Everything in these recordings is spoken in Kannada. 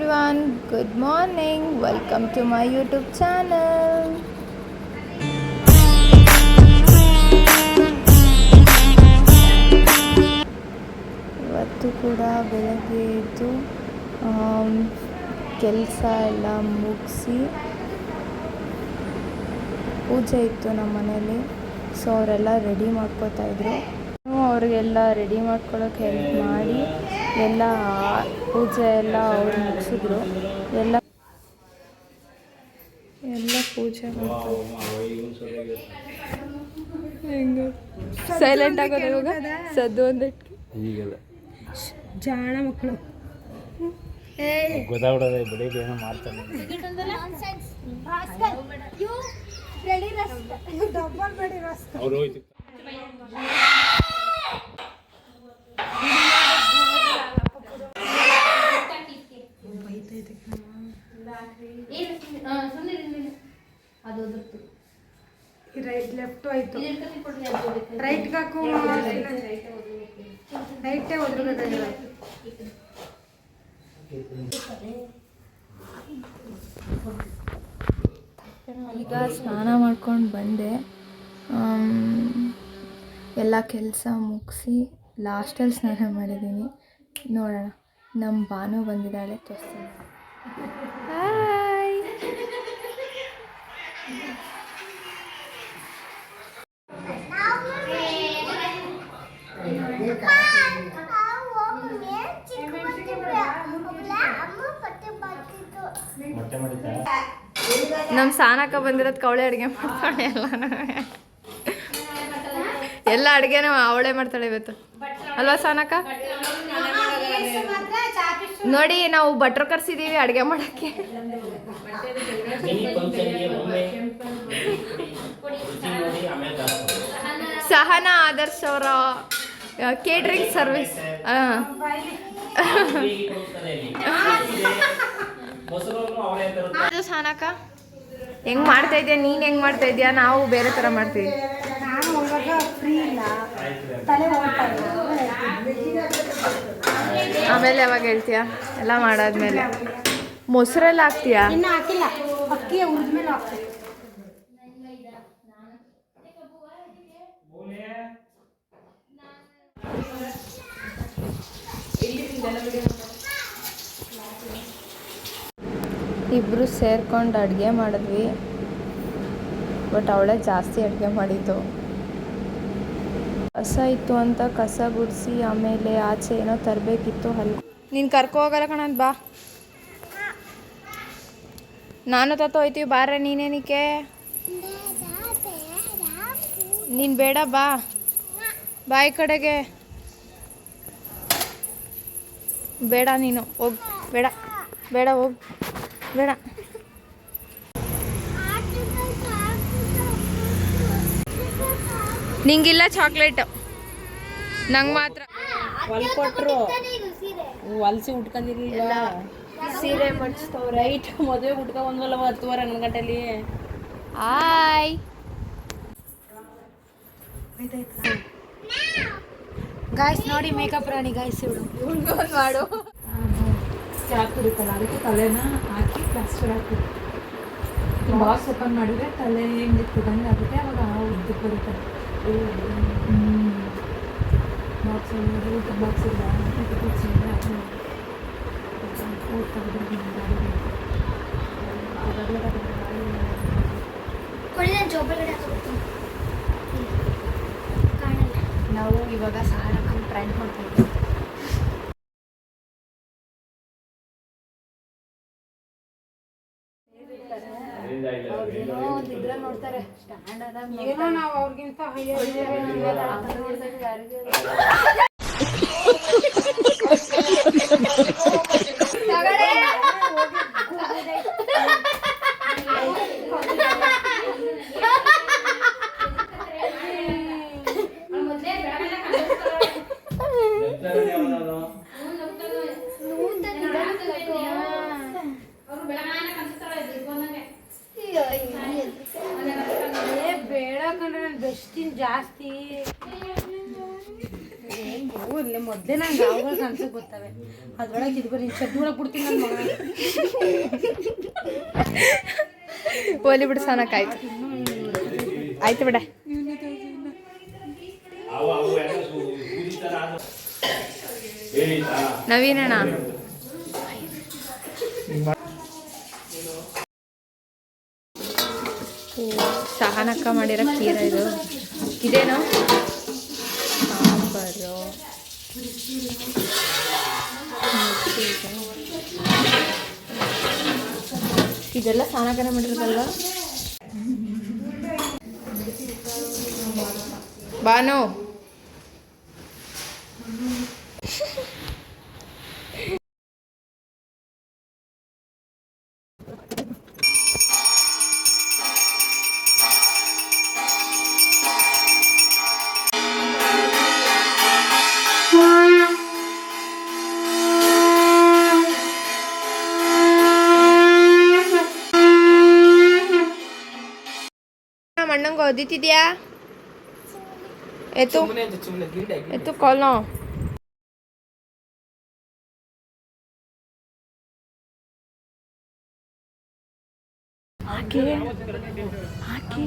everyone, good morning. Welcome to my YouTube channel. ಇವತ್ತು ಕೂಡ ಬೆಳಗ್ಗೆ ಎದ್ದು ಕೆಲಸ ಎಲ್ಲ ಮುಗಿಸಿ ಪೂಜೆ ಇತ್ತು ನಮ್ಮ ಮನೇಲಿ. ಸೊ ಅವರೆಲ್ಲ ರೆಡಿ ಮಾಡ್ಕೋತಾಯಿದ್ರು. ಅವ್ರಿಗೆಲ್ಲ ರೆಡಿ ಮಾಡ್ಕೊಳ್ಳೋಕೆ ಹೆಲ್ಪ್ ಮಾಡಿ ಎಲ್ಲ ಪೂಜೆ ಎಲ್ಲ ಅವ್ರು ಮುಗಿಸಿದ್ರು. ಎಲ್ಲ ಪೂಜೆ ಹೆಂಗೆ ಸೈಲೆಂಟ್ ಆಗೋದು ಇವಾಗ ಸದ್ದು ಒಂದಿಟ್ಟು ಈಗಲ್ಲ ಜಾಣ ಮಕ್ಕಳು ಗೊತ್ತಾಗ್ಬಿಡೋದು ಬೆಳಿಗ್ಗೆ ಏನೋ ಮಾಡ್ತಾನೆ. ಅವ್ರು ಹೋಯ್ತು ರೈಟ್ ಲೆಫ್ಟ್ ಆಯ್ತು ರೈಟ್ ಹಾಕು ರೈಟೇ ಹೋದ್ರಬೇಕಾಗಿಲ್ಲ. ಈಗ ಸ್ನಾನ ಮಾಡ್ಕೊಂಡು ಬಂದೆ. ಎಲ್ಲ ಕೆಲಸ ಮುಗಿಸಿ ಲಾಸ್ಟಲ್ಲಿ ಸ್ನಾನ ಮಾಡಿದ್ದೀನಿ. ನೋಡೋಣ, ನಮ್ಮ ಬಾನು ಬಂದಿದ್ದಾಳೆ, ತೋರಿಸ್ತೀನಿ. ಹಾಯ್, ನಮ್ಮ ಸಾನಕ್ಕ ಬಂದಿರೋದು ಕವಳೆ ಅಡುಗೆ ಮಾಡ್ತಾಳೆ. ಎಲ್ಲ ಅಡುಗೆನೂ ಅವಳೇ ಮಾಡ್ತಾಳೆ ಇವತ್ತು, ಅಲ್ವಾ ಸಾನಕ್ಕ? ನೋಡಿ, ನಾವು ಭಟ್ರು ಕರ್ಸಿದ್ದೀವಿ ಅಡುಗೆ ಮಾಡೋಕ್ಕೆ. ಸಹನಾ ಆದರ್ಶ್ ಅವರ ಕೇಟ್ರಿಂಗ್ ಸರ್ವಿಸ್. ಸಾನಕ್ಕ ಹೆಂಗ್ ಮಾಡ್ತಾ ಇದೆಯಾ ನೀನು? ಹೆಂಗ್ ಮಾಡ್ತಾ ಇದೆಯಾ? ನಾವು ಬೇರೆ ಥರ ಮಾಡ್ತೀವಿ. ಆಮೇಲೆ ಯಾವಾಗ ಹೇಳ್ತೀಯಾ? ಎಲ್ಲ ಮಾಡಾದ್ಮೇಲೆ ಮೊಸರೆಲ್ಲ ಹಾಕ್ತೀಯಾ? ಇನ್ನು ಹಾಕಿಲ್ಲ, ಅಕ್ಕಿ ಉಳಿದ್ಮೇಲೆ ಹಾಕ್ತೀನಿ. ಇಬ್ಬರು ಸೇರ್ಕೊಂಡು ಅಡುಗೆ ಮಾಡಿದ್ವಿ. ಬಟ್ ಅವಳೇ ಜಾಸ್ತಿ ಅಡುಗೆ ಮಾಡಿದ್ದು. ಕಸ ಇತ್ತು ಅಂತ ಕಸ ಗುಡಿಸಿ ಆಮೇಲೆ ಆಚೆ ಏನೋ ತರಬೇಕಿತ್ತು. ಅಲ್ಲಿ ನೀನು ಕರ್ಕೊ ಹೋಗಲ್ಲ ಕಣಂತ, ಬಾ. ನಾನು ತತ್ತೋ ಹೋಯ್ತೀವಿ, ಬಾರೆ. ನೀನೇನಿಕೆ? ನೀನು ಬೇಡ, ಬಾ ಬಾಯಿ ಕಡೆಗೆ. ಬೇಡ, ನೀನು ಹೋಗಿ. ಬೇಡ ಬೇಡ, ಹೋಗಿ. ಬೇಡ. ನಿಂಗಿಲ್ಲ ಚಾಕ್ಲೇಟ್, ನಂಗೆ ಮಾತ್ರ. ಹೊಲ್ ಕೊಟ್ಟರು, ಹೊಲ್ಸಿ ಉಟ್ಕೊಂಡಿರಲಿಲ್ಲ. ಸೀರೆ ಮಡ್ಸ್ತವ್ರೆ. ರೈಟ್, ಮದುವೆ ಉಟ್ಕೊ ಬಂದ್ವಲ್ಲ 10:30 ಗಂಟೆಲಿ. ಹಾಯ್, ಗಾಯ್ಸ್ ನೋಡಿ, ಮೇಕಪ್ ರಾಣಿ ಗಾಯ್ಸ್ ಇವಳು. ಮಾಡು. ಚಾಕು ಇರುತ್ತಲ್ಲ, ಅದಕ್ಕೆ ತಲೆನ ಹಾಕಿ ಪ್ಲಾಸ್ಟರ್ ಹಾಕಿ ಬಾಕ್ಸ್ ಓಪನ್ ಮಾಡಿದ್ರೆ ತಲೆ ಹೆಂಗೆ ಕುದಂಗೆ ಆಗುತ್ತೆ. ಅವಾಗ ಉದ್ದಕ್ಕೆ ಬರುತ್ತೆ. ಬಾಕ್ಸ್ ಊಟ ಬಾಕ್ಸ್ ಇಲ್ಲ, ನಾವು ಇವಾಗ ಸಾರ ಟ್ರೈ ಮಾಡ್ತೀವಿ. ಇದ್ರ ನೋಡ್ತಾರೆ ಸ್ಟ್ಯಾಂಡ್. ಏನೋ ನಾವು ಅವ್ರಿಗಿಂತ ಬೇಡ ಕಂಡ್ರೆ ನಾನು ಬೆಸ್ಟಿನ ಜಾಸ್ತಿ. ಇಲ್ಲೇ ಮೊದಲೇ ನಂಗೆ ಅವುಗಳು ಕನ್ಸಕ್ಕೆ ಗೊತ್ತವೆ ಅದ್ರೊಳಗೆ ಇದು ಬರೀ ಚಡ್ಡಿ ಒಳಗೆ ಬಿಡ್ತೀನಿ ನನ್ನ ಮಗ ಹೋಲಿ ಬಿಡು ಸಾನಕ್ಕಾಯ್ತು ಆಯ್ತು ಬಿಡ ನವೀನಣ್ಣ ಸಹನಕ್ಕ ಮಾಡಿರೋ ಖೀರ ಇದು ಇದೇನು ಸಾಂಬಾರು ಇದೆಲ್ಲ ಸಹನಕ್ಕನೇ ಮಾಡಿರೋದಲ್ವ ಬಾನು ಅಣ್ಣಂಗೆ ಓದಿತಿದ್ಯಾ ಎತ್ತು ಎತ್ತು ಕಾಲ್ನೋ ಹಾಕಿ ಹಾಕಿ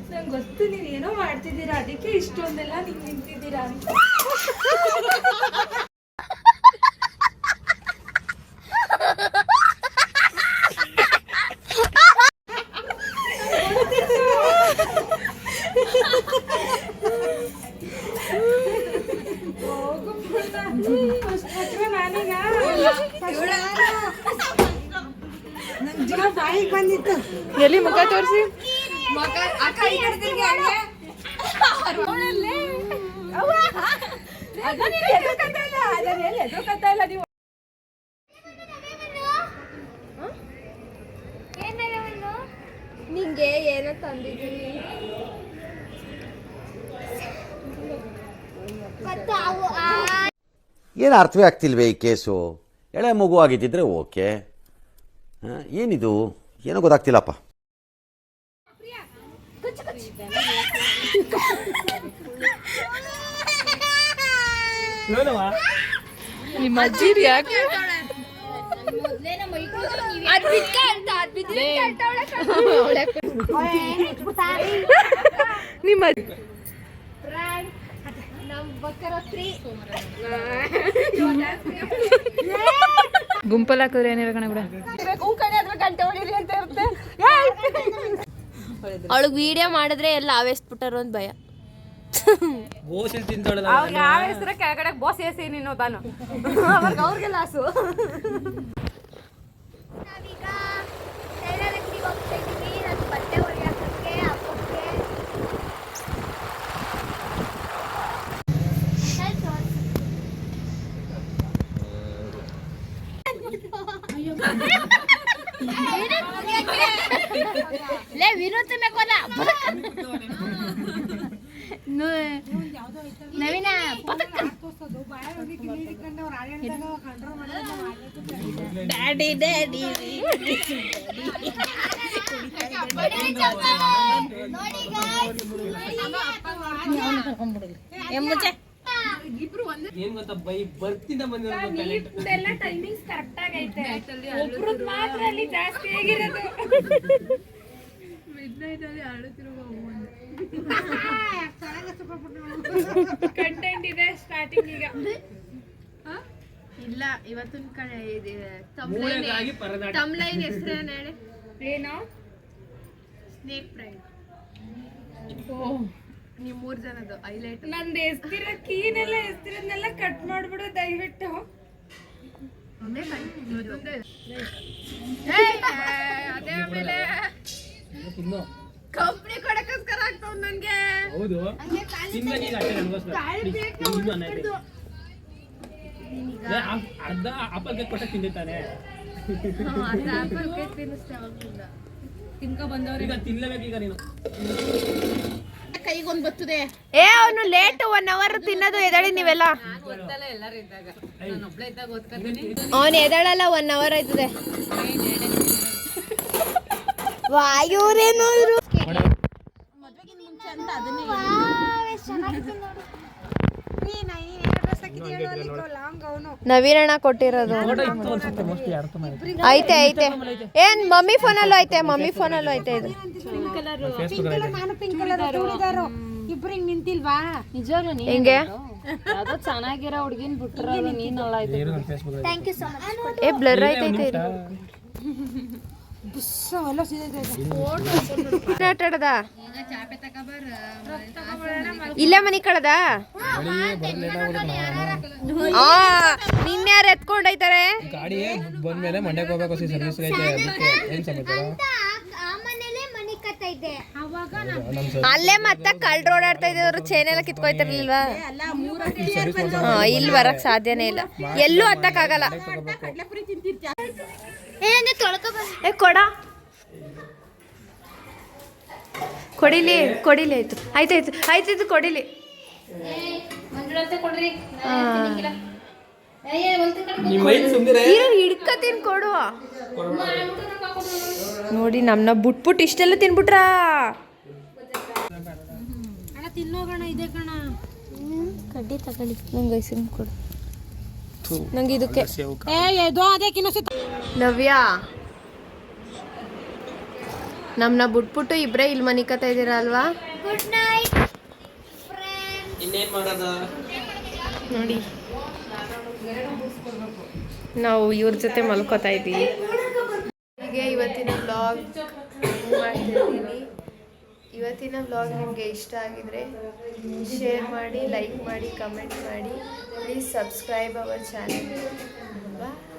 ನಂಗೆ ಗೊತ್ತು ನೀವು ಏನೋ ಮಾಡ್ತಿದ್ದೀರಾ ಅದಕ್ಕೆ ಇಷ್ಟೊಂದೆಲ್ಲ ನೀವು ನಿಂತಿದ್ದೀರಾ ಅಂತ ಬಾಯಿಗೆ ಬಂದಿತ್ತು ಎಲ್ಲಿ ಮುಖ ತೋರಿಸಿ ನಿಂಗೆ ಏನೋ ತಂದಿದ್ದೀನಿ ಏನು ಅರ್ಥವೇ ಆಗ್ತಿಲ್ವೇ ಈ ಕೇಸು ಎಳೆ ಮಗು ಆಗಿದ್ದಿದ್ರೆ ಓಕೆ ಏನಿದು ಏನೋ ಗೊತ್ತಾಗ್ತಿಲ್ಲಪ್ಪ ನಿಮ್ಮ ಅಜ್ಜಿ ಯಾಕೆ ನಿಮ್ಮ ಗುಂಪಲ್ಲಿ ಹಾಕಿದ್ರೆ ಏನಿಲ್ಲ ಕಣ ಬಿಡ ಅವಳಿಗೆ ವಿಡಿಯೋ ಮಾಡಿದ್ರೆ ಎಲ್ಲ ಆವೇಸ್ಬಿಟ್ಟಾರು ಅಂತ ಭಯ ಕೆಳಗಡೆ ಬೋಸ್ ಏಸಿ ನೀನು ತಾನು ಅವ್ರಿಗೆ ಲಾಸು ಲೇ ವಿನೋದ್ ನವೀನ ಡ್ಯಾಡಿ ಡ್ಯಾಡಿ ಎಂಬುಚೆ ಏನ್ ಗೊತ್ತಾ ಬೈ ಬರ್ತಿಂದ ಬಂದಿರೋ ಟೈಮಿಂಗ್ಸ್ ಕರೆಕ್ಟ್ ಆಗೈತೆ ಒಬ್ರದ್ ಮಾತ್ರ ಅಲ್ಲಿ ಜಾಸ್ತಿ ಆಗಿರೋದು ಮಿಡ್ನೈಟ್ ಅಲ್ಲಿ ಆಡುತ್ತಿರುವ ಕಂಟೆಂಟ್ ಇದೆ ಸ್ಟಾರ್ಟಿಂಗ್ ಈಗ ಇಲ್ಲ ಇವತ್ತಿನ ಕಡೆ ತಮ್ಲೈನ್ ಹೆಸರೇನು ಹೇಳಿ ಏನೋ ಸ್ನೇಕ್ ಪ್ರೈಡ್ ನೀವು 3 ಜನದ್ದು ಹೈಲೈಟ್ ನಂದು ಎಸ್ತಿರೋ ಕೀನೆಲ್ಲ ಎಸ್ತಿರೋದ್ನೆಲ್ಲ ಕಟ್ ಮಾಡ್ಬಿಡು ದಯವಿಟ್ಟು ಅದೇ ಆಮೇಲೆ ಕಂಪ್ನಿ ಕೊಡಕ್ಕೋಸ್ಕರ ಆಗ್ತಾವ್ ನನ್ಗೆ ಹೌದು ಅರ್ಧ ಆಪಲ್ ಕೇಕ್ ಕೊಟ್ಟ ತಿಂದಿರ್ತಾನೆ ತಿನ್ಕೊ ಬಂದವ್ರೆ ಈಗ ತಿನ್ಲೇಬೇಕು ಈಗ ನೀನು ಕೈಗೊಂದು ಬರ್ತದೆ. ಅವನು ಲೇಟ್ 1 hour ತಿನ್ನೋದು ಎದಳಿ ನೀವೆಲ್ಲ. ಗೊತ್ತಲ್ಲ ಎಲ್ಲರೂ ಇದ್ದಾಗ, ನಾನು ಒಬ್ಳೆ ಇದ್ದಾಗ ಓದ್ಕೊತೀನಿ. ಅವನು ಎದಳಲ್ಲ 1 hour ಆಯ್ತದೆ. ವಾಯುರೇನು ಇರು ಮದ್ವೆಗಿಂತ ಮುಂಚೆ ಅಂತ ಅದನ್ನೇ ನವೀನಣ್ಣ ಕೊಟ್ಟಿರೋದು. ಐತೆ ಐತೆ ಏನ್ ಮಮ್ಮಿ ಫೋನಲ್ಲೂ ಐತೆ, ಮಮ್ಮಿ ಫೋನಲ್ಲೂ ಐತೆ ಇದು. ಇಬ್ರು ಹಿಂಗ್ ನಿಂತಿಲ್ವಾ? ನಿಜವಾಗ್ಲೂ ಹಿಂಗೆ ಯಾವ್ದೋ ಚೆನ್ನಾಗಿರೋ ಹುಡುಗಿನ ಬಿಟ್ರ ನೀನಲ್ಲ ಏ ಬ್ಲರ್ ಐತೈತೆ ಇದು. ಆಟಾಡದ ಇಲ್ಲ ಮನಿ ಕಳದ ನಿನ್ಯಾರು ಎತ್ಕೊಂಡೈತಾರೆ. ಗಾಡಿ ಬಂದ್ಮೇಲೆ ಮಂಡ್ಯಕ್ಕೆ ಹೋಗ್ಬೇಕು ಸರ್ವಿಸ್ ಐತೆ, ಅದಕ್ಕೆ ಏನ್ ಸಮಾಚಾರ? ಅಲ್ಲೇ ಮತ್ತೆ ಕಳ್ರು ಓಡಾಡ್ತಾ ಇದ್ದವ್ರು ಚೈನ್ ಎಲ್ಲ ಕಿತ್ಕೊಯ್ತಿರ್ಲಿಲ್ವಾ? ಇಲ್ಲಿ ಬರಕ್ ಸಾಧ್ಯನೇ ಇಲ್ಲ, ಎಲ್ಲೂ ಹತ್ತಕ್ಕಾಗಲ್ಲ. ಏ ಕೊಡ ಕೊಡಿಲಿ ಕೊಡಿಲಿ ಆಯ್ತು ಆಯ್ತಾಯ್ತು ಆಯ್ತಾಯ್ತು ಕೊಡಿಲಿ. ಹಿಡ್ಕತೀನಿ ಕೊಡುವ. ನೋಡಿ ನಮ್ನ ಬಿಟ್ಬಿಟ್ಟು ಇಷ್ಟೆಲ್ಲ ತಿನ್ಬಿಟ್ರಾ? ತಿನ್ನೋಗಣ ಇದೆ ಕಣ. ಕಡ್ಡಿ ತಗೊಳ್ಳಿ ನಂಗೆ ಐಸ್ಕ್ರೀಮ್ ಕೊಡು. ನಂಗೆ ಇದಕ್ಕೆ ನವ್ಯ ನಮ್ನ ಬಿಟ್ಬಿಟ್ಟು ಇಬ್ರೇ ಇಲ್ಲಿ ಮನಿಕತಾ ಇದ್ದೀರಾ ಅಲ್ವಾ? ನೋಡಿ ನಾವು ಇವ್ರ ಜೊತೆ ಮಲ್ಕೋತಾ ಇದ್ದೀವಿ. ಹೀಗೆ ಇವತ್ತಿನ ವ್ಲಾಗ್ ಮಾಡ್ತಿರ್ತೀನಿ. ಇವತ್ತಿನ ವ್ಲಾಗ್ ನಿಮಗೆ ಇಷ್ಟ ಆಗಿದ್ರೆ ಶೇರ್ ಮಾಡಿ, ಲೈಕ್ ಮಾಡಿ, ಕಮೆಂಟ್ ಮಾಡಿ. Please subscribe our channel. Bye.